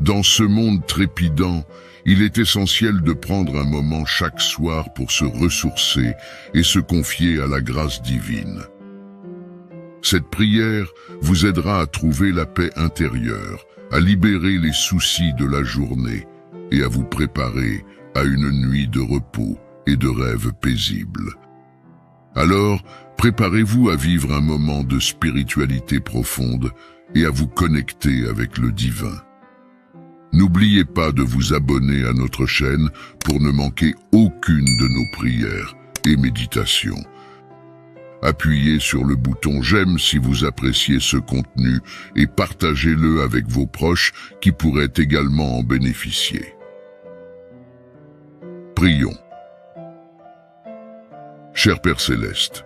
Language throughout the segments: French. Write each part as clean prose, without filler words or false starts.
Dans ce monde trépidant, il est essentiel de prendre un moment chaque soir pour se ressourcer et se confier à la grâce divine. Cette prière vous aidera à trouver la paix intérieure, à libérer les soucis de la journée et à vous préparer à une nuit de repos et de rêves paisibles. Alors, préparez-vous à vivre un moment de spiritualité profonde et à vous connecter avec le divin. N'oubliez pas de vous abonner à notre chaîne pour ne manquer aucune de nos prières et méditations. Appuyez sur le bouton j'aime si vous appréciez ce contenu et partagez-le avec vos proches qui pourraient également en bénéficier. Prions. Cher Père Céleste,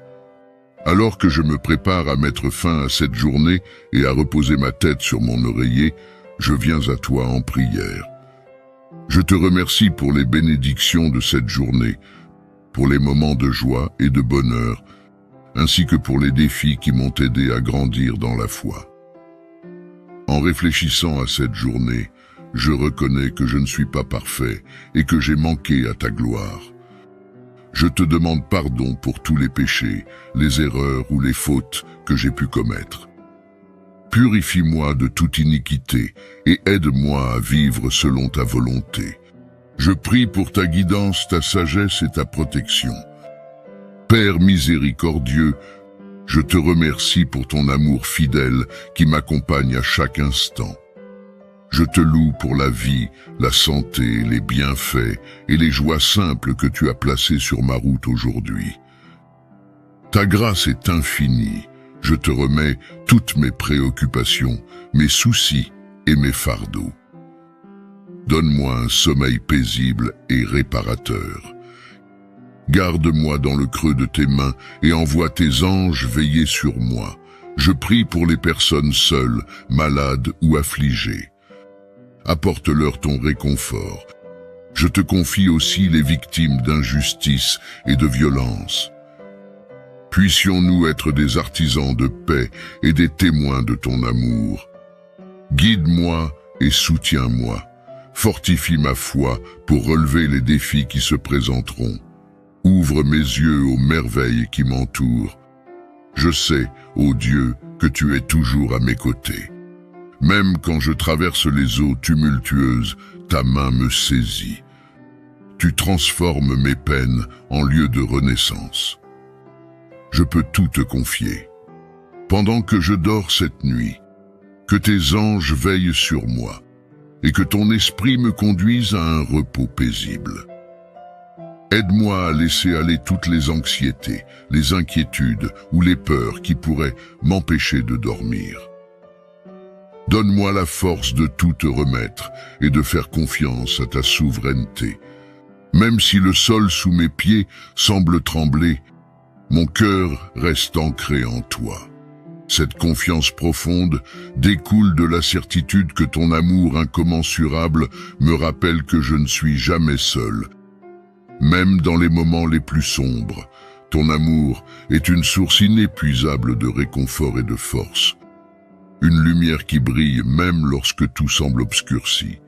alors que je me prépare à mettre fin à cette journée et à reposer ma tête sur mon oreiller, je viens à toi en prière. Je te remercie pour les bénédictions de cette journée, pour les moments de joie et de bonheur, ainsi que pour les défis qui m'ont aidé à grandir dans la foi. En réfléchissant à cette journée, je reconnais que je ne suis pas parfait et que j'ai manqué à ta gloire. Je te demande pardon pour tous les péchés, les erreurs ou les fautes que j'ai pu commettre. Purifie-moi de toute iniquité et aide-moi à vivre selon ta volonté. Je prie pour ta guidance, ta sagesse et ta protection. Père miséricordieux, je te remercie pour ton amour fidèle qui m'accompagne à chaque instant. Je te loue pour la vie, la santé, les bienfaits et les joies simples que tu as placées sur ma route aujourd'hui. Ta grâce est infinie. Je te remets toutes mes préoccupations, mes soucis et mes fardeaux. Donne-moi un sommeil paisible et réparateur. Garde-moi dans le creux de tes mains et envoie tes anges veiller sur moi. Je prie pour les personnes seules, malades ou affligées. Apporte-leur ton réconfort. Je te confie aussi les victimes d'injustice et de violence. Puissions-nous être des artisans de paix et des témoins de ton amour. Guide-moi et soutiens-moi. Fortifie ma foi pour relever les défis qui se présenteront. Ouvre mes yeux aux merveilles qui m'entourent. Je sais, ô Dieu, que tu es toujours à mes côtés. Même quand je traverse les eaux tumultueuses, ta main me saisit. Tu transformes mes peines en lieu de renaissance. Je peux tout te confier. Pendant que je dors cette nuit, que tes anges veillent sur moi et que ton esprit me conduise à un repos paisible. Aide-moi à laisser aller toutes les anxiétés, les inquiétudes ou les peurs qui pourraient m'empêcher de dormir. Donne-moi la force de tout te remettre et de faire confiance à ta souveraineté. Même si le sol sous mes pieds semble trembler, mon cœur reste ancré en toi. Cette confiance profonde découle de la certitude que ton amour incommensurable me rappelle que je ne suis jamais seul. Même dans les moments les plus sombres, ton amour est une source inépuisable de réconfort et de force. Une lumière qui brille même lorsque tout semble obscurci.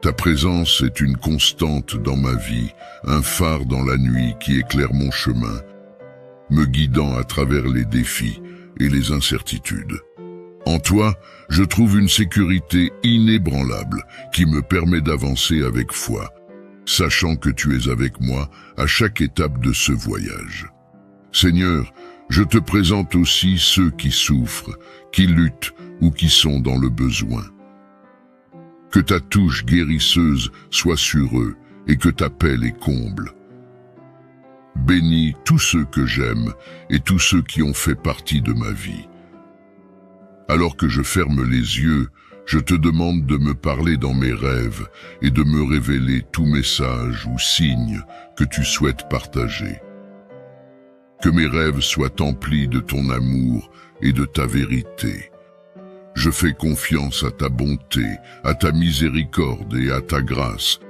Ta présence est une constante dans ma vie, un phare dans la nuit qui éclaire mon chemin, me guidant à travers les défis et les incertitudes. En toi, je trouve une sécurité inébranlable qui me permet d'avancer avec foi, sachant que tu es avec moi à chaque étape de ce voyage. Seigneur, je te présente aussi ceux qui souffrent, qui luttent ou qui sont dans le besoin. Que ta touche guérisseuse soit sur eux et que ta paix les comble. Bénis tous ceux que j'aime et tous ceux qui ont fait partie de ma vie. Alors que je ferme les yeux, je te demande de me parler dans mes rêves et de me révéler tout message ou signe que tu souhaites partager. Que mes rêves soient emplis de ton amour et de ta vérité. Je fais confiance à ta bonté, à ta miséricorde et à ta grâce,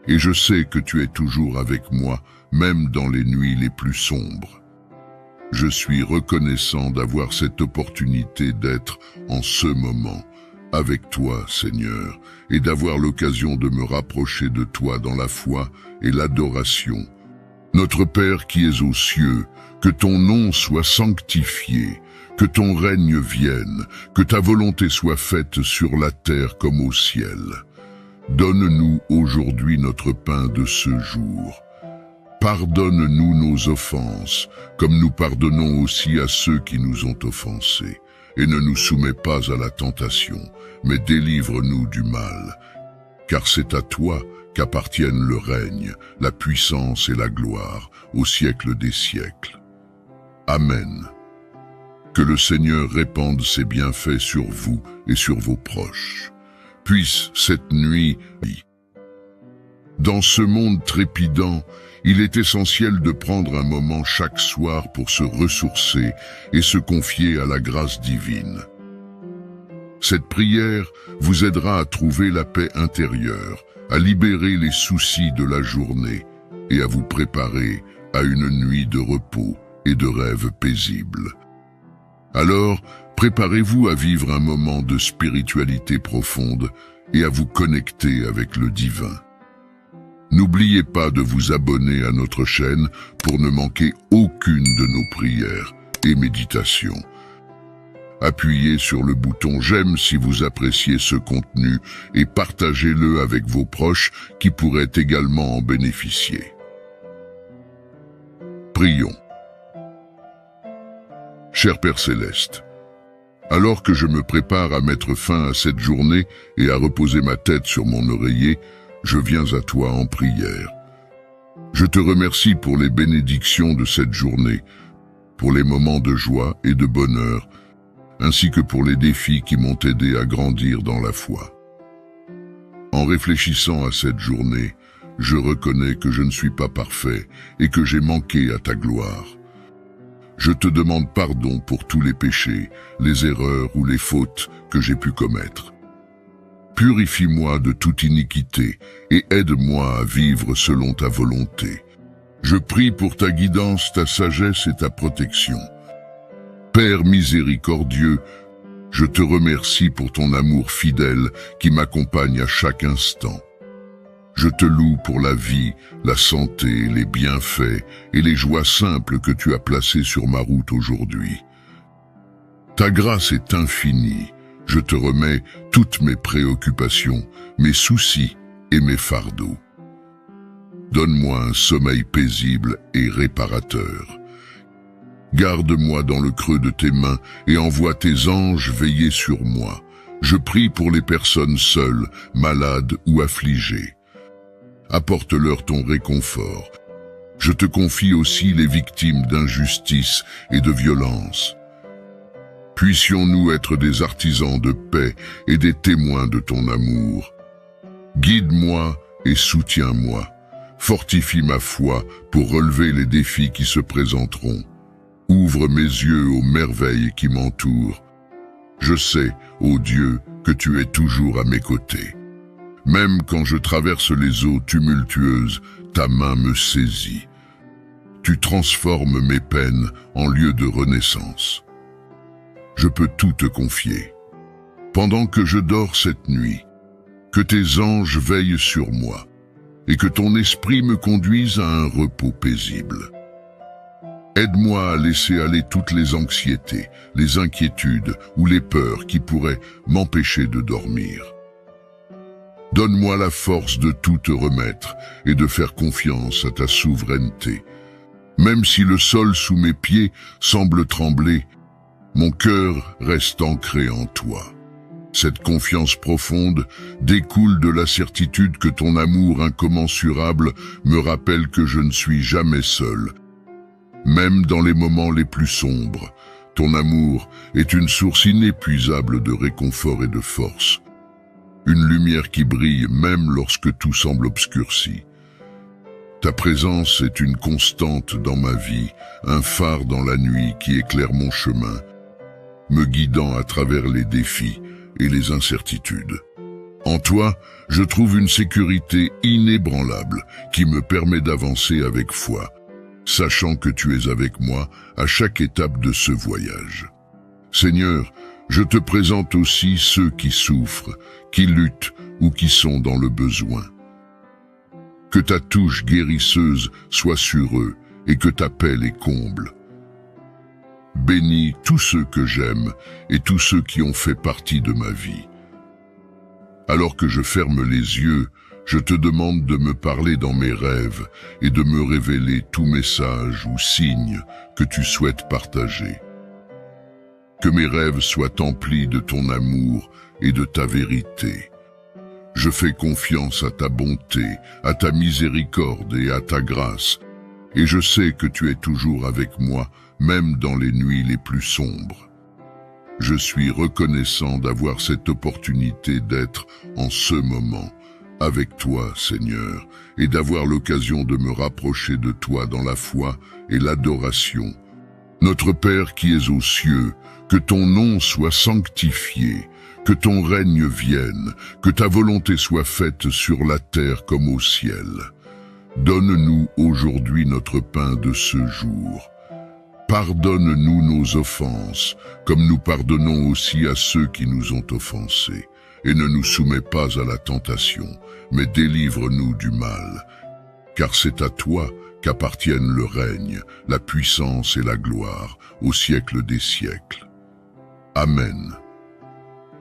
et je sais que tu es toujours avec moi, même dans les nuits les plus sombres. Je suis reconnaissant d'avoir cette opportunité d'être, en ce moment, avec toi, Seigneur, et d'avoir l'occasion de me rapprocher de toi dans la foi et l'adoration. Notre Père qui es aux cieux, que ton nom soit sanctifié, que ton règne vienne, que ta volonté soit faite sur la terre comme au ciel. Donne-nous aujourd'hui notre pain de ce jour. Pardonne-nous nos offenses, comme nous pardonnons aussi à ceux qui nous ont offensés. Et ne nous soumets pas à la tentation, mais délivre-nous du mal. Car c'est à toi qu'appartiennent le règne, la puissance et la gloire, au siècle des siècles. Amen. Que le Seigneur répande ses bienfaits sur vous et sur vos proches. Puisse cette nuit, dans ce monde trépidant, il est essentiel de prendre un moment chaque soir pour se ressourcer et se confier à la grâce divine. Cette prière vous aidera à trouver la paix intérieure, à libérer les soucis de la journée et à vous préparer à une nuit de repos et de rêves paisibles. Alors, préparez-vous à vivre un moment de spiritualité profonde et à vous connecter avec le divin. N'oubliez pas de vous abonner à notre chaîne pour ne manquer aucune de nos prières et méditations. Appuyez sur le bouton j'aime si vous appréciez ce contenu et partagez-le avec vos proches qui pourraient également en bénéficier. Prions. Cher Père Céleste, alors que je me prépare à mettre fin à cette journée et à reposer ma tête sur mon oreiller, je viens à toi en prière. Je te remercie pour les bénédictions de cette journée, pour les moments de joie et de bonheur, ainsi que pour les défis qui m'ont aidé à grandir dans la foi. En réfléchissant à cette journée, je reconnais que je ne suis pas parfait et que j'ai manqué à ta gloire. Je te demande pardon pour tous les péchés, les erreurs ou les fautes que j'ai pu commettre. Purifie-moi de toute iniquité et aide-moi à vivre selon ta volonté. Je prie pour ta guidance, ta sagesse et ta protection. Père miséricordieux, je te remercie pour ton amour fidèle qui m'accompagne à chaque instant. Je te loue pour la vie, la santé, les bienfaits et les joies simples que tu as placées sur ma route aujourd'hui. Ta grâce est infinie. Je te remets toutes mes préoccupations, mes soucis et mes fardeaux. Donne-moi un sommeil paisible et réparateur. Garde-moi dans le creux de tes mains et envoie tes anges veiller sur moi. Je prie pour les personnes seules, malades ou affligées. Apporte-leur ton réconfort. Je te confie aussi les victimes d'injustice et de violence. Puissions-nous être des artisans de paix et des témoins de ton amour. Guide-moi et soutiens-moi. Fortifie ma foi pour relever les défis qui se présenteront. Ouvre mes yeux aux merveilles qui m'entourent. Je sais, ô Dieu, que tu es toujours à mes côtés. Même quand je traverse les eaux tumultueuses, ta main me saisit. Tu transformes mes peines en lieu de renaissance. Je peux tout te confier. Pendant que je dors cette nuit, que tes anges veillent sur moi et que ton esprit me conduise à un repos paisible. Aide-moi à laisser aller toutes les anxiétés, les inquiétudes ou les peurs qui pourraient m'empêcher de dormir. Donne-moi la force de tout te remettre et de faire confiance à ta souveraineté. Même si le sol sous mes pieds semble trembler, mon cœur reste ancré en toi. Cette confiance profonde découle de la certitude que ton amour incommensurable me rappelle que je ne suis jamais seul. Même dans les moments les plus sombres, ton amour est une source inépuisable de réconfort et de force. Une lumière qui brille même lorsque tout semble obscurci. Ta présence est une constante dans ma vie, un phare dans la nuit qui éclaire mon chemin, me guidant à travers les défis et les incertitudes. En toi, je trouve une sécurité inébranlable qui me permet d'avancer avec foi, sachant que tu es avec moi à chaque étape de ce voyage. Seigneur, Je te présente aussi ceux qui souffrent, qui luttent ou qui sont dans le besoin. Que ta touche guérisseuse soit sur eux et que ta paix les comble. Bénis tous ceux que j'aime et tous ceux qui ont fait partie de ma vie. Alors que je ferme les yeux, je te demande de me parler dans mes rêves et de me révéler tout message ou signe que tu souhaites partager. Que mes rêves soient emplis de ton amour et de ta vérité. Je fais confiance à ta bonté, à ta miséricorde et à ta grâce, et je sais que tu es toujours avec moi, même dans les nuits les plus sombres. Je suis reconnaissant d'avoir cette opportunité d'être, en ce moment, avec toi, Seigneur, et d'avoir l'occasion de me rapprocher de toi dans la foi et l'adoration. Notre Père qui es aux cieux, que ton nom soit sanctifié, que ton règne vienne, que ta volonté soit faite sur la terre comme au ciel. Donne-nous aujourd'hui notre pain de ce jour. Pardonne-nous nos offenses, comme nous pardonnons aussi à ceux qui nous ont offensés. Et ne nous soumets pas à la tentation, mais délivre-nous du mal. Car c'est à toi qu'appartiennent le règne, la puissance et la gloire, au siècle des siècles. Amen.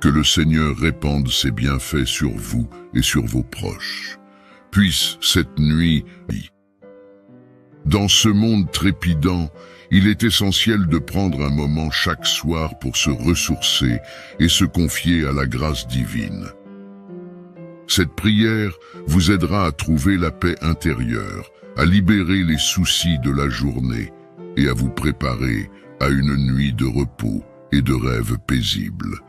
Que le Seigneur répande ses bienfaits sur vous et sur vos proches. Puisse cette nuit, dans ce monde trépidant, il est essentiel de prendre un moment chaque soir pour se ressourcer et se confier à la grâce divine. Cette prière vous aidera à trouver la paix intérieure, à libérer les soucis de la journée et à vous préparer à une nuit de repos et de rêves paisibles.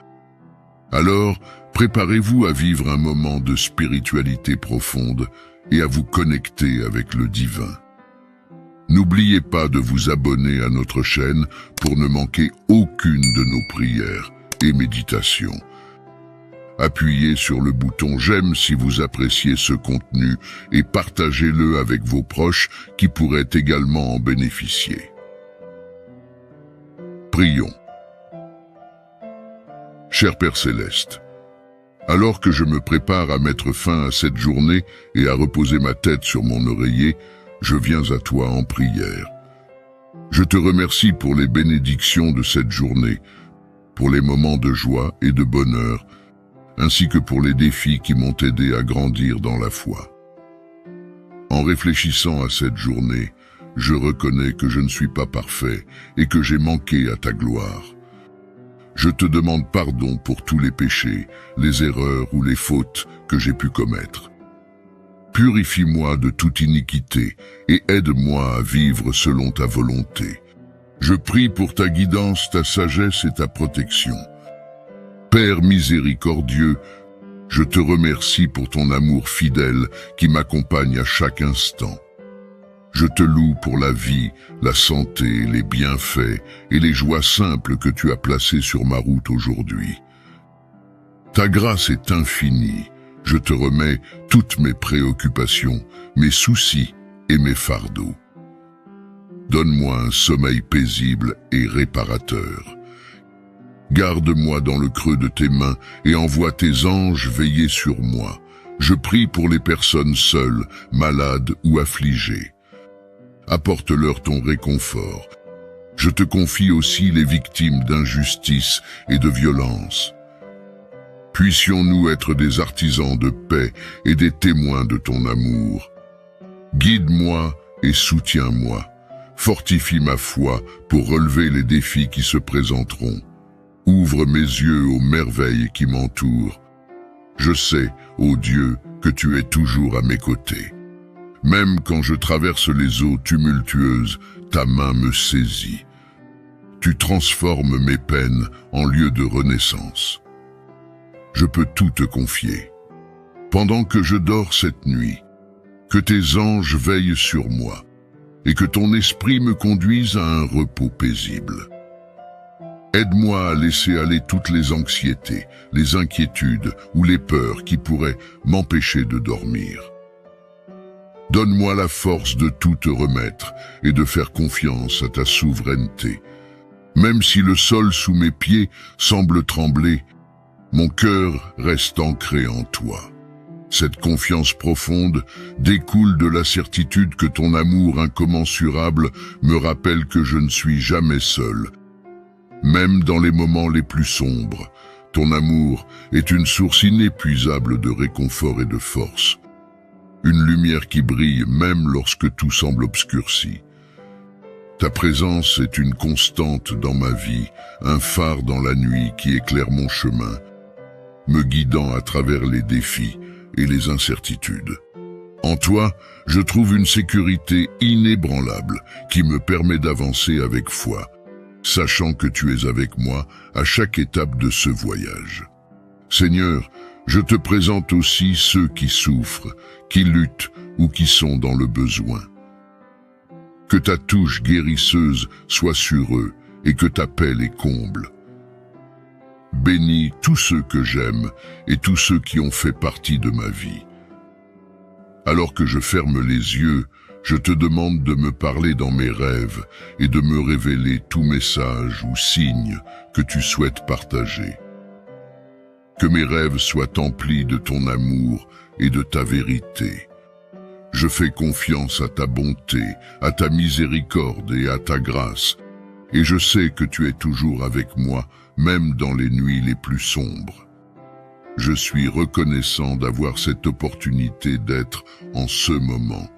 Alors, préparez-vous à vivre un moment de spiritualité profonde et à vous connecter avec le divin. N'oubliez pas de vous abonner à notre chaîne pour ne manquer aucune de nos prières et méditations. Appuyez sur le bouton j'aime si vous appréciez ce contenu et partagez-le avec vos proches qui pourraient également en bénéficier. Prions. Cher Père Céleste, alors que je me prépare à mettre fin à cette journée et à reposer ma tête sur mon oreiller, je viens à toi en prière. Je te remercie pour les bénédictions de cette journée, pour les moments de joie et de bonheur, ainsi que pour les défis qui m'ont aidé à grandir dans la foi. En réfléchissant à cette journée, je reconnais que je ne suis pas parfait et que j'ai manqué à ta gloire. Je te demande pardon pour tous les péchés, les erreurs ou les fautes que j'ai pu commettre. Purifie-moi de toute iniquité et aide-moi à vivre selon ta volonté. Je prie pour ta guidance, ta sagesse et ta protection. Père miséricordieux, je te remercie pour ton amour fidèle qui m'accompagne à chaque instant. Je te loue pour la vie, la santé, les bienfaits et les joies simples que tu as placées sur ma route aujourd'hui. Ta grâce est infinie. Je te remets toutes mes préoccupations, mes soucis et mes fardeaux. Donne-moi un sommeil paisible et réparateur. Garde-moi dans le creux de tes mains et envoie tes anges veiller sur moi. Je prie pour les personnes seules, malades ou affligées. Apporte-leur ton réconfort. Je te confie aussi les victimes d'injustice et de violence. Puissions-nous être des artisans de paix et des témoins de ton amour. Guide-moi et soutiens-moi. Fortifie ma foi pour relever les défis qui se présenteront. Ouvre mes yeux aux merveilles qui m'entourent. Je sais, ô Dieu, que tu es toujours à mes côtés. Même quand je traverse les eaux tumultueuses, ta main me saisit. Tu transformes mes peines en lieu de renaissance. Je peux tout te confier. Pendant que je dors cette nuit, que tes anges veillent sur moi et que ton esprit me conduise à un repos paisible. Aide-moi à laisser aller toutes les anxiétés, les inquiétudes ou les peurs qui pourraient m'empêcher de dormir. Donne-moi la force de tout te remettre et de faire confiance à ta souveraineté. Même si le sol sous mes pieds semble trembler, mon cœur reste ancré en toi. Cette confiance profonde découle de la certitude que ton amour incommensurable me rappelle que je ne suis jamais seul. Même dans les moments les plus sombres, ton amour est une source inépuisable de réconfort et de force. Une lumière qui brille même lorsque tout semble obscurci. Ta présence est une constante dans ma vie, un phare dans la nuit qui éclaire mon chemin, me guidant à travers les défis et les incertitudes. En toi, je trouve une sécurité inébranlable qui me permet d'avancer avec foi, sachant que tu es avec moi à chaque étape de ce voyage. Seigneur, je te présente aussi ceux qui souffrent, qui luttent ou qui sont dans le besoin. Que ta touche guérisseuse soit sur eux et que ta paix les comble. Bénis tous ceux que j'aime et tous ceux qui ont fait partie de ma vie. Alors que je ferme les yeux, je te demande de me parler dans mes rêves et de me révéler tout message ou signe que tu souhaites partager. Que mes rêves soient emplis de ton amour et de ta vérité. Je fais confiance à ta bonté, à ta miséricorde et à ta grâce, et je sais que tu es toujours avec moi, même dans les nuits les plus sombres. Je suis reconnaissant d'avoir cette opportunité d'être en ce moment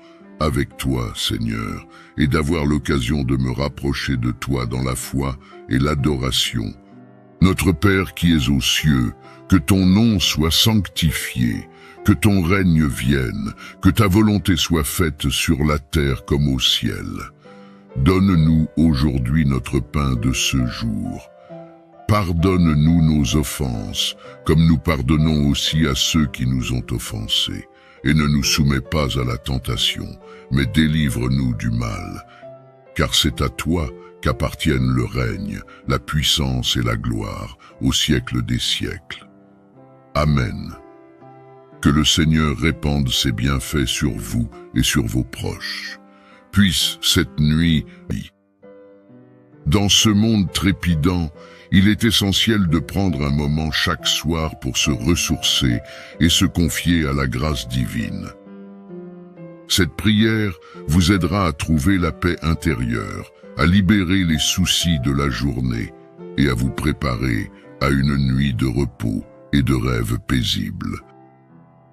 avec toi, Seigneur, et d'avoir l'occasion de me rapprocher de toi dans la foi et l'adoration. Notre Père qui es aux cieux, que ton nom soit sanctifié, que ton règne vienne, que ta volonté soit faite sur la terre comme au ciel. Donne-nous aujourd'hui notre pain de ce jour. Pardonne-nous nos offenses, comme nous pardonnons aussi à ceux qui nous ont offensés. Et ne nous soumets pas à la tentation, mais délivre-nous du mal. Car c'est à toi qu'appartiennent le règne, la puissance et la gloire, au siècle des siècles. Amen. Que le Seigneur répande ses bienfaits sur vous et sur vos proches. Puisse cette nuit, dans ce monde trépidant, il est essentiel de prendre un moment chaque soir pour se ressourcer et se confier à la grâce divine. Cette prière vous aidera à trouver la paix intérieure, à libérer les soucis de la journée et à vous préparer à une nuit de repos et de rêves paisibles.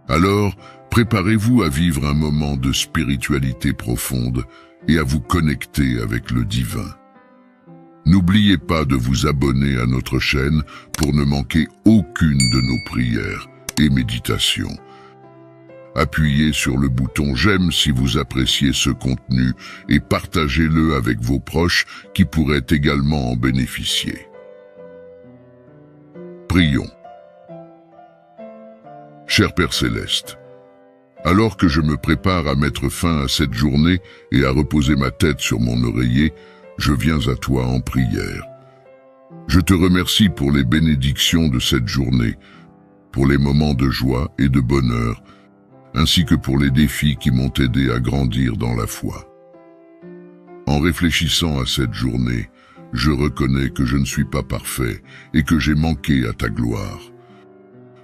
Alors, préparez-vous à vivre un moment de spiritualité profonde et à vous connecter avec le divin. N'oubliez pas de vous abonner à notre chaîne pour ne manquer aucune de nos prières et méditations. Appuyez sur le bouton j'aime si vous appréciez ce contenu et partagez-le avec vos proches qui pourraient également en bénéficier. Prions. Cher Père Céleste, alors que je me prépare à mettre fin à cette journée et à reposer ma tête sur mon oreiller, je viens à toi en prière. Je te remercie pour les bénédictions de cette journée, pour les moments de joie et de bonheur, ainsi que pour les défis qui m'ont aidé à grandir dans la foi. En réfléchissant à cette journée, je reconnais que je ne suis pas parfait et que j'ai manqué à ta gloire.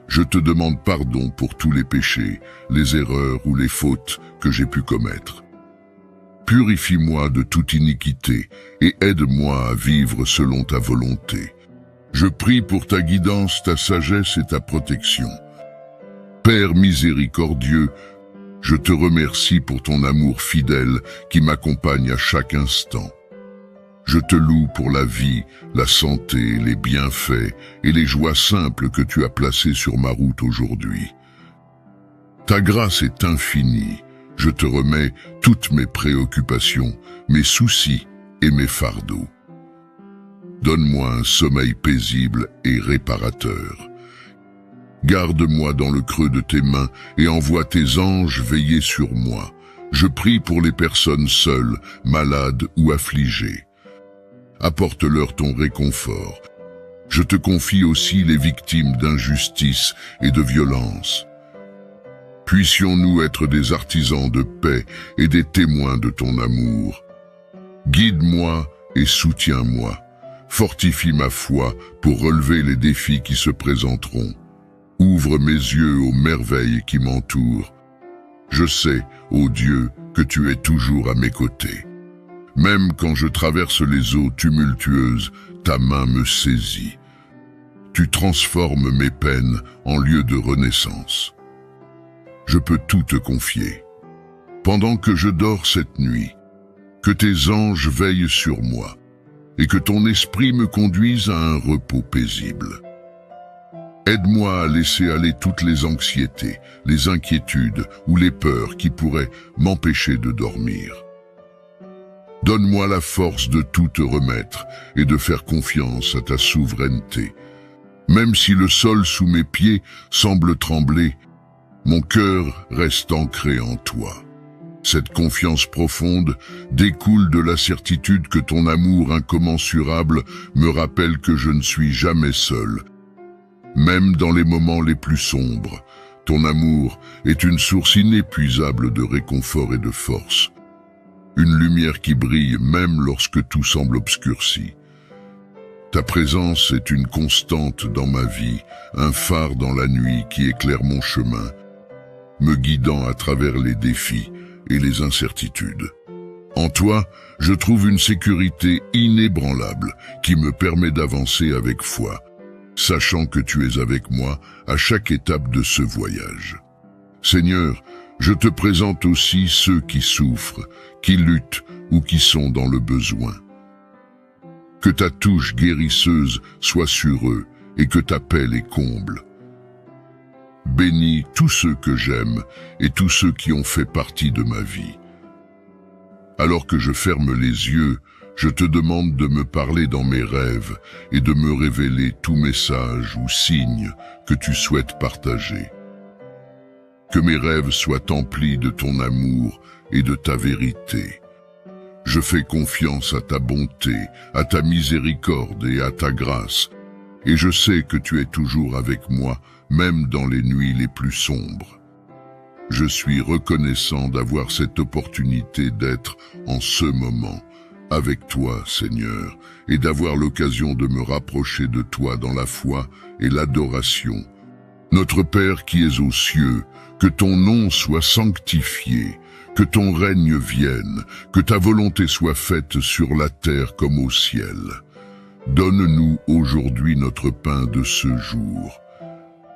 Je te demande pardon pour tous les péchés, les erreurs ou les fautes que j'ai pu commettre. Purifie-moi de toute iniquité et aide-moi à vivre selon ta volonté. Je prie pour ta guidance, ta sagesse et ta protection. Père miséricordieux, je te remercie pour ton amour fidèle qui m'accompagne à chaque instant. Je te loue pour la vie, la santé, les bienfaits et les joies simples que tu as placées sur ma route aujourd'hui. Ta grâce est infinie. Je te remets toutes mes préoccupations, mes soucis et mes fardeaux. Donne-moi un sommeil paisible et réparateur. Garde-moi dans le creux de tes mains et envoie tes anges veiller sur moi. Je prie pour les personnes seules, malades ou affligées. Apporte-leur ton réconfort. Je te confie aussi les victimes d'injustice et de violence. Puissions-nous être des artisans de paix et des témoins de ton amour. Guide-moi et soutiens-moi. Fortifie ma foi pour relever les défis qui se présenteront. Ouvre mes yeux aux merveilles qui m'entourent. Je sais, ô Dieu, que tu es toujours à mes côtés. Même quand je traverse les eaux tumultueuses, ta main me saisit. Tu transformes mes peines en lieu de renaissance. Je peux tout te confier. Pendant que je dors cette nuit, que tes anges veillent sur moi et que ton esprit me conduise à un repos paisible. Aide-moi à laisser aller toutes les anxiétés, les inquiétudes ou les peurs qui pourraient m'empêcher de dormir. Donne-moi la force de tout te remettre et de faire confiance à ta souveraineté. Même si le sol sous mes pieds semble trembler, mon cœur reste ancré en toi. Cette confiance profonde découle de la certitude que ton amour incommensurable me rappelle que je ne suis jamais seul. Même dans les moments les plus sombres, ton amour est une source inépuisable de réconfort et de force. Une lumière qui brille même lorsque tout semble obscurci. Ta présence est une constante dans ma vie, un phare dans la nuit qui éclaire mon chemin, me guidant à travers les défis et les incertitudes. En toi, je trouve une sécurité inébranlable qui me permet d'avancer avec foi, sachant que tu es avec moi à chaque étape de ce voyage. Seigneur, je te présente aussi ceux qui souffrent, qui luttent ou qui sont dans le besoin. Que ta touche guérisseuse soit sur eux et que ta paix les comble. Bénis tous ceux que j'aime et tous ceux qui ont fait partie de ma vie. Alors que je ferme les yeux, je te demande de me parler dans mes rêves et de me révéler tout message ou signe que tu souhaites partager. Que mes rêves soient emplis de ton amour et de ta vérité. Je fais confiance à ta bonté, à ta miséricorde et à ta grâce, et je sais que tu es toujours avec moi, même dans les nuits les plus sombres. Je suis reconnaissant d'avoir cette opportunité d'être en ce moment avec toi, Seigneur, et d'avoir l'occasion de me rapprocher de toi dans la foi et l'adoration. Notre Père qui es aux cieux, que ton nom soit sanctifié, que ton règne vienne, que ta volonté soit faite sur la terre comme au ciel. Donne-nous aujourd'hui notre pain de ce jour.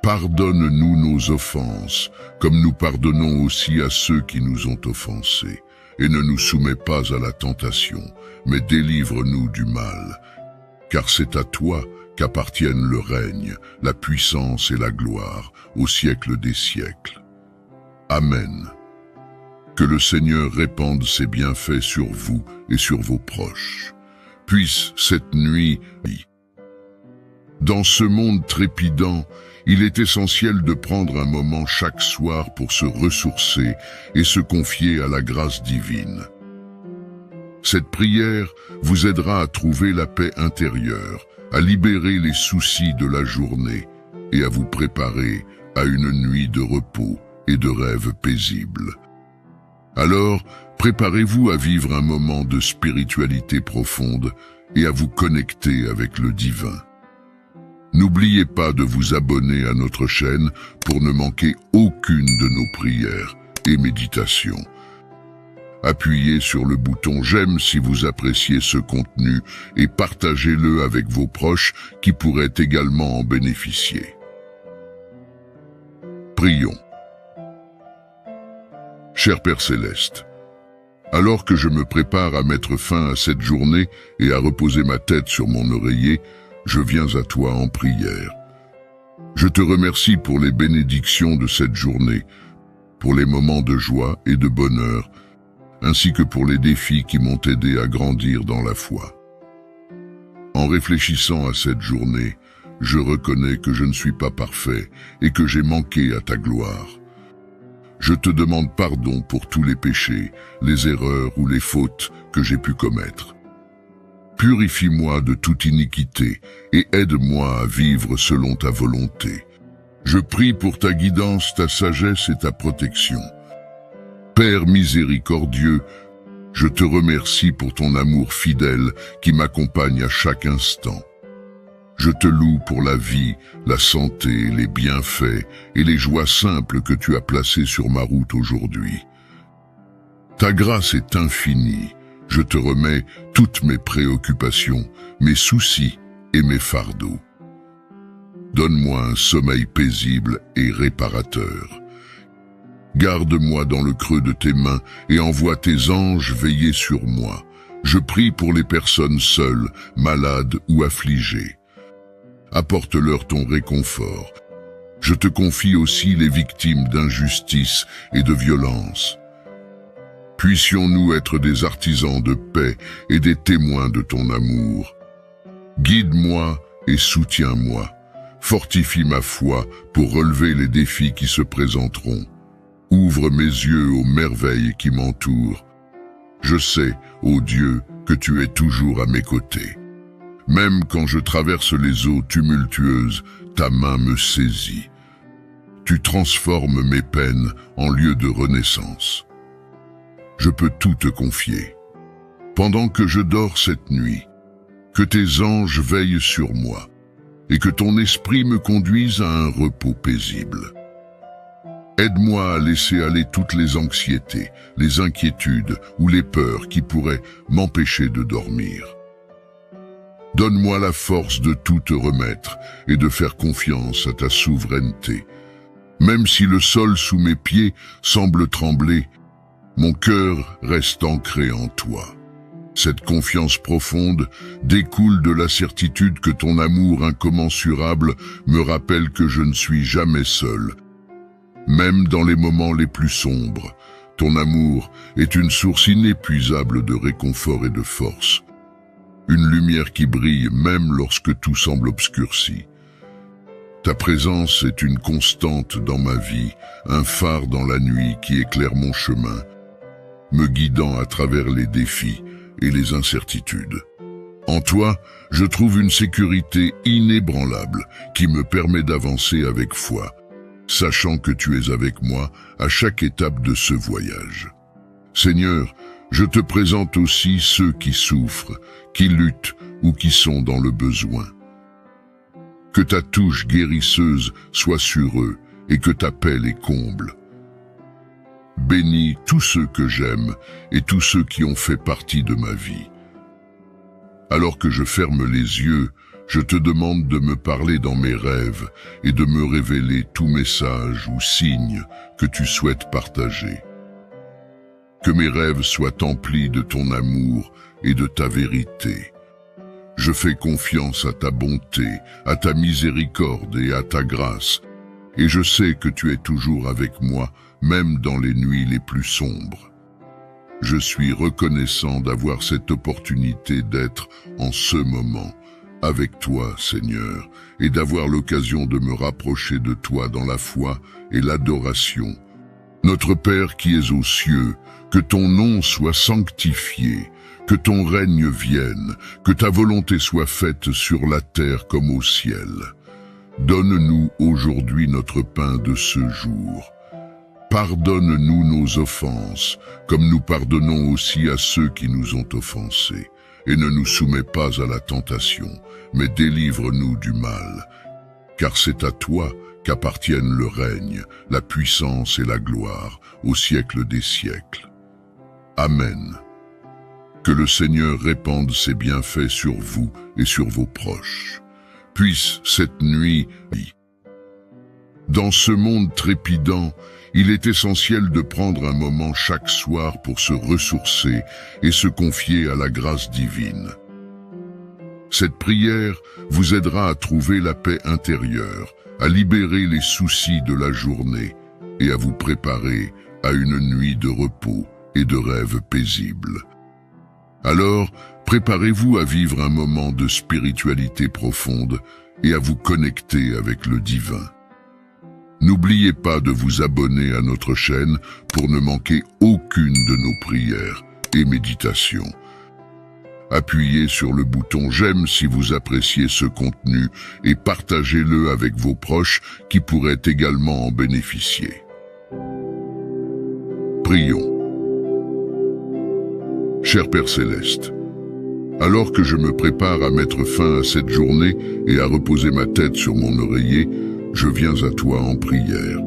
Pardonne-nous nos offenses, comme nous pardonnons aussi à ceux qui nous ont offensés. Et ne nous soumets pas à la tentation, mais délivre-nous du mal. Car c'est à toi qu'appartiennent le règne, la puissance et la gloire, au siècle des siècles. Amen. Que le Seigneur répande ses bienfaits sur vous et sur vos proches. Puisse cette nuit, dans ce monde trépidant, il est essentiel de prendre un moment chaque soir pour se ressourcer et se confier à la grâce divine. Cette prière vous aidera à trouver la paix intérieure, à libérer les soucis de la journée et à vous préparer à une nuit de repos et de rêves paisibles. Alors, préparez-vous à vivre un moment de spiritualité profonde et à vous connecter avec le divin. N'oubliez pas de vous abonner à notre chaîne pour ne manquer aucune de nos prières et méditations. Appuyez sur le bouton j'aime si vous appréciez ce contenu et partagez-le avec vos proches qui pourraient également en bénéficier. Prions. Cher Père Céleste, alors que je me prépare à mettre fin à cette journée et à reposer ma tête sur mon oreiller, je viens à toi en prière. Je te remercie pour les bénédictions de cette journée, pour les moments de joie et de bonheur, ainsi que pour les défis qui m'ont aidé à grandir dans la foi. En réfléchissant à cette journée, je reconnais que je ne suis pas parfait et que j'ai manqué à ta gloire. Je te demande pardon pour tous les péchés, les erreurs ou les fautes que j'ai pu commettre. Purifie-moi de toute iniquité et aide-moi à vivre selon ta volonté. Je prie pour ta guidance, ta sagesse et ta protection. Père miséricordieux, Je te remercie pour ton amour fidèle qui m'accompagne à chaque instant. Je te loue pour la vie, la santé, les bienfaits et les joies simples que tu as placées sur ma route aujourd'hui. Ta grâce est infinie. Je te remets toutes mes préoccupations, mes soucis et mes fardeaux. Donne-moi un sommeil paisible et réparateur. Garde-moi dans le creux de tes mains et envoie tes anges veiller sur moi. Je prie pour les personnes seules, malades ou affligées. Apporte-leur ton réconfort. Je te confie aussi les victimes d'injustice et de violence. Puissions-nous être des artisans de paix et des témoins de ton amour. Guide-moi et soutiens-moi. Fortifie ma foi pour relever les défis qui se présenteront. Ouvre mes yeux aux merveilles qui m'entourent. Je sais, ô Dieu, que tu es toujours à mes côtés. Même quand je traverse les eaux tumultueuses, ta main me saisit. Tu transformes mes peines en lieu de renaissance. Je peux tout te confier. Pendant que je dors cette nuit, que tes anges veillent sur moi et que ton esprit me conduise à un repos paisible. Aide-moi à laisser aller toutes les anxiétés, les inquiétudes ou les peurs qui pourraient m'empêcher de dormir. Donne-moi la force de tout te remettre et de faire confiance à ta souveraineté. Même si le sol sous mes pieds semble trembler, mon cœur reste ancré en toi. Cette confiance profonde découle de la certitude que ton amour incommensurable me rappelle que je ne suis jamais seul. Même dans les moments les plus sombres, ton amour est une source inépuisable de réconfort et de force. Une lumière qui brille même lorsque tout semble obscurci. Ta présence est une constante dans ma vie, un phare dans la nuit qui éclaire mon chemin, me guidant à travers les défis et les incertitudes. En toi, je trouve une sécurité inébranlable qui me permet d'avancer avec foi, sachant que tu es avec moi à chaque étape de ce voyage. Seigneur, je te présente aussi ceux qui souffrent, qui luttent ou qui sont dans le besoin. Que ta touche guérisseuse soit sur eux et que ta paix les comble. Bénis tous ceux que j'aime et tous ceux qui ont fait partie de ma vie. Alors que je ferme les yeux, je te demande de me parler dans mes rêves et de me révéler tout message ou signe que tu souhaites partager. Que mes rêves soient emplis de ton amour et de ta vérité. Je fais confiance à ta bonté, à ta miséricorde et à ta grâce, et je sais que tu es toujours avec moi, même dans les nuits les plus sombres. Je suis reconnaissant d'avoir cette opportunité d'être en ce moment avec toi, Seigneur, et d'avoir l'occasion de me rapprocher de toi dans la foi et l'adoration. Notre Père qui es aux cieux, que ton nom soit sanctifié, que ton règne vienne, que ta volonté soit faite sur la terre comme au ciel. Donne-nous aujourd'hui notre pain de ce jour. Pardonne-nous nos offenses, comme nous pardonnons aussi à ceux qui nous ont offensés. Et ne nous soumets pas à la tentation, mais délivre-nous du mal. Car c'est à toi qu'appartiennent le règne, la puissance et la gloire, au siècle des siècles. Amen. Que le Seigneur répande ses bienfaits sur vous et sur vos proches. Puisse cette nuit, dans ce monde trépidant, il est essentiel de prendre un moment chaque soir pour se ressourcer et se confier à la grâce divine. Cette prière vous aidera à trouver la paix intérieure, à libérer les soucis de la journée et à vous préparer à une nuit de repos et de rêves paisibles. Alors, préparez-vous à vivre un moment de spiritualité profonde et à vous connecter avec le divin. N'oubliez pas de vous abonner à notre chaîne pour ne manquer aucune de nos prières et méditations. Appuyez sur le bouton j'aime si vous appréciez ce contenu et partagez-le avec vos proches qui pourraient également en bénéficier. Prions. Cher Père Céleste, alors que je me prépare à mettre fin à cette journée et à reposer ma tête sur mon oreiller, je viens à toi en prière.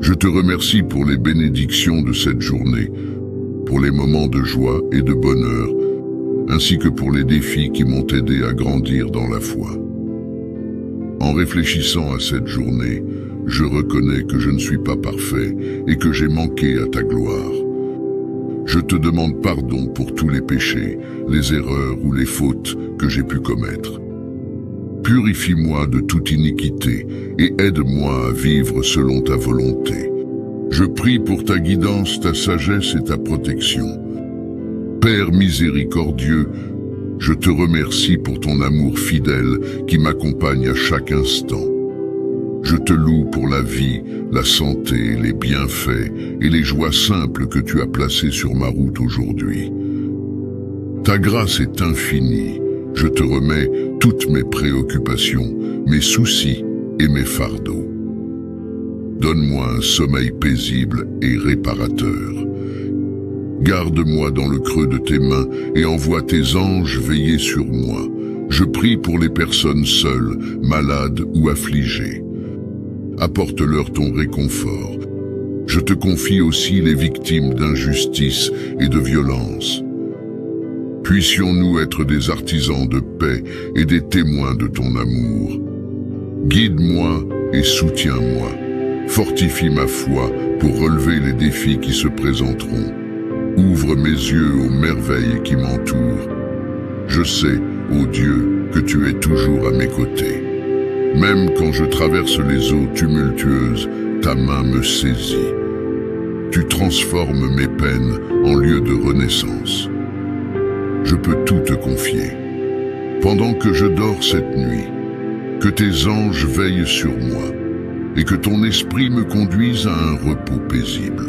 Je te remercie pour les bénédictions de cette journée, pour les moments de joie et de bonheur, ainsi que pour les défis qui m'ont aidé à grandir dans la foi. En réfléchissant à cette journée, je reconnais que je ne suis pas parfait et que j'ai manqué à ta gloire. Je te demande pardon pour tous les péchés, les erreurs ou les fautes que j'ai pu commettre. Purifie-moi de toute iniquité et aide-moi à vivre selon ta volonté. Je prie pour ta guidance, ta sagesse et ta protection. Père miséricordieux, je te remercie pour ton amour fidèle qui m'accompagne à chaque instant. Je te loue pour la vie, la santé, les bienfaits et les joies simples que tu as placées sur ma route aujourd'hui. Ta grâce est infinie. Je te remets toutes mes préoccupations, mes soucis et mes fardeaux. Donne-moi un sommeil paisible et réparateur. Garde-moi dans le creux de tes mains et envoie tes anges veiller sur moi. Je prie pour les personnes seules, malades ou affligées. Apporte-leur ton réconfort. Je te confie aussi les victimes d'injustice et de violence. Puissions-nous être des artisans de paix et des témoins de ton amour. Guide-moi et soutiens-moi. Fortifie ma foi pour relever les défis qui se présenteront. Ouvre mes yeux aux merveilles qui m'entourent. Je sais, ô Dieu, que tu es toujours à mes côtés. Même quand je traverse les eaux tumultueuses, ta main me saisit. Tu transformes mes peines en lieu de renaissance. Je peux tout te confier. Pendant que je dors cette nuit, que tes anges veillent sur moi et que ton esprit me conduise à un repos paisible.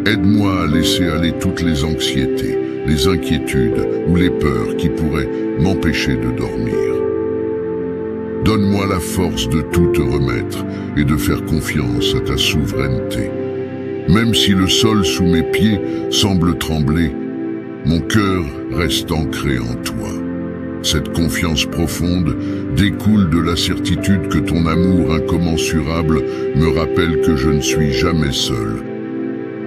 Aide-moi à laisser aller toutes les anxiétés, les inquiétudes ou les peurs qui pourraient m'empêcher de dormir. Donne-moi la force de tout te remettre et de faire confiance à ta souveraineté. Même si le sol sous mes pieds semble trembler, mon cœur reste ancré en toi. Cette confiance profonde découle de la certitude que ton amour incommensurable me rappelle que je ne suis jamais seul.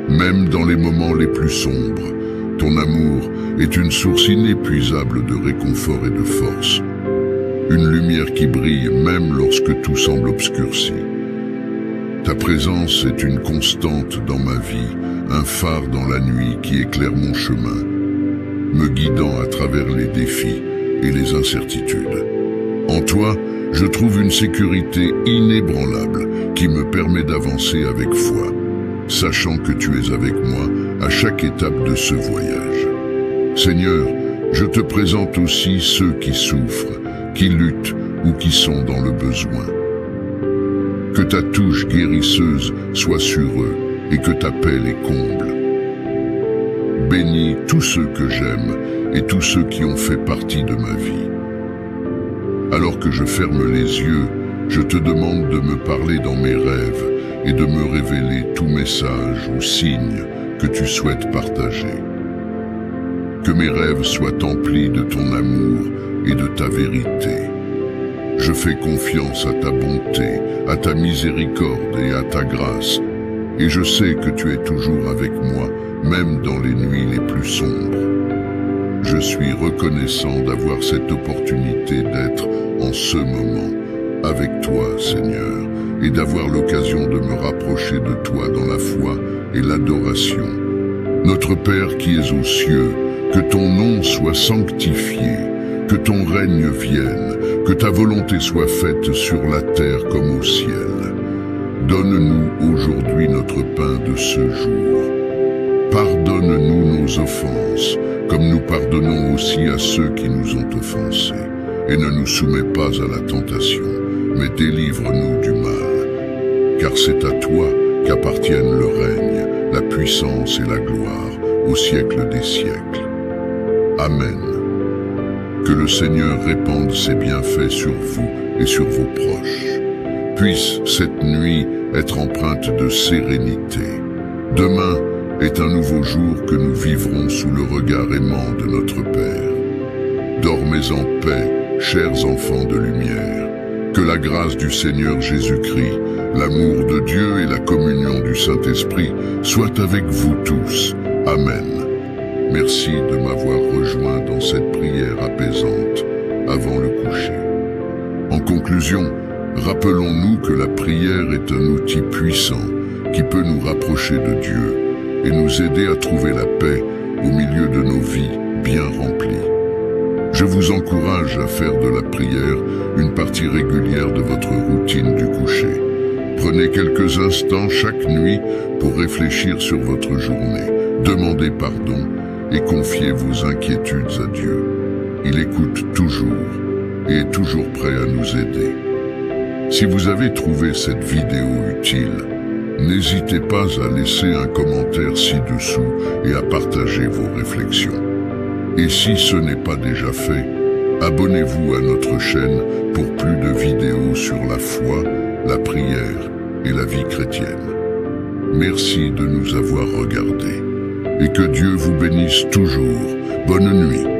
Même dans les moments les plus sombres, ton amour est une source inépuisable de réconfort et de force. Une lumière qui brille même lorsque tout semble obscurci. Ta présence est une constante dans ma vie, un phare dans la nuit qui éclaire mon chemin, me guidant à travers les défis et les incertitudes. En toi, je trouve une sécurité inébranlable qui me permet d'avancer avec foi, sachant que tu es avec moi à chaque étape de ce voyage. Seigneur, je te présente aussi ceux qui souffrent, qui luttent ou qui sont dans le besoin. Que ta touche guérisseuse soit sur eux et que ta paix les comble. Bénis tous ceux que j'aime et tous ceux qui ont fait partie de ma vie. Alors que je ferme les yeux, je te demande de me parler dans mes rêves et de me révéler tout message ou signe que tu souhaites partager. Que mes rêves soient emplis de ton amour et de ta vérité. Je fais confiance à ta bonté, à ta miséricorde et à ta grâce, et je sais que tu es toujours avec moi, même dans les nuits les plus sombres. Je suis reconnaissant d'avoir cette opportunité d'être en ce moment avec toi, Seigneur, et d'avoir l'occasion de me rapprocher de toi dans la foi et l'adoration. Notre Père qui es aux cieux, que ton nom soit sanctifié, que ton règne vienne, que ta volonté soit faite sur la terre comme au ciel. Donne-nous aujourd'hui notre pain de ce jour. Pardonne-nous nos offenses, comme nous pardonnons aussi à ceux qui nous ont offensés. Et ne nous soumets pas à la tentation, mais délivre-nous du mal. Car c'est à toi qu'appartiennent le règne, la puissance et la gloire, au siècle des siècles. Amen. Que le Seigneur répande ses bienfaits sur vous et sur vos proches. Puisse cette nuit être empreinte de sérénité. Demain, est un nouveau jour que nous vivrons sous le regard aimant de notre Père. Dormez en paix, chers enfants de lumière. Que la grâce du Seigneur Jésus-Christ, l'amour de Dieu et la communion du Saint-Esprit soient avec vous tous. Amen. Merci de m'avoir rejoint dans cette prière apaisante avant le coucher. En conclusion, rappelons-nous que la prière est un outil puissant qui peut nous rapprocher de Dieu et nous aider à trouver la paix au milieu de nos vies bien remplies. Je vous encourage à faire de la prière une partie régulière de votre routine du coucher. Prenez quelques instants chaque nuit pour réfléchir sur votre journée, demandez pardon et confiez vos inquiétudes à Dieu. Il écoute toujours et est toujours prêt à nous aider. Si vous avez trouvé cette vidéo utile, n'hésitez pas à laisser un commentaire ci-dessous et à partager vos réflexions. Et si ce n'est pas déjà fait, abonnez-vous à notre chaîne pour plus de vidéos sur la foi, la prière et la vie chrétienne. Merci de nous avoir regardés et que Dieu vous bénisse toujours. Bonne nuit.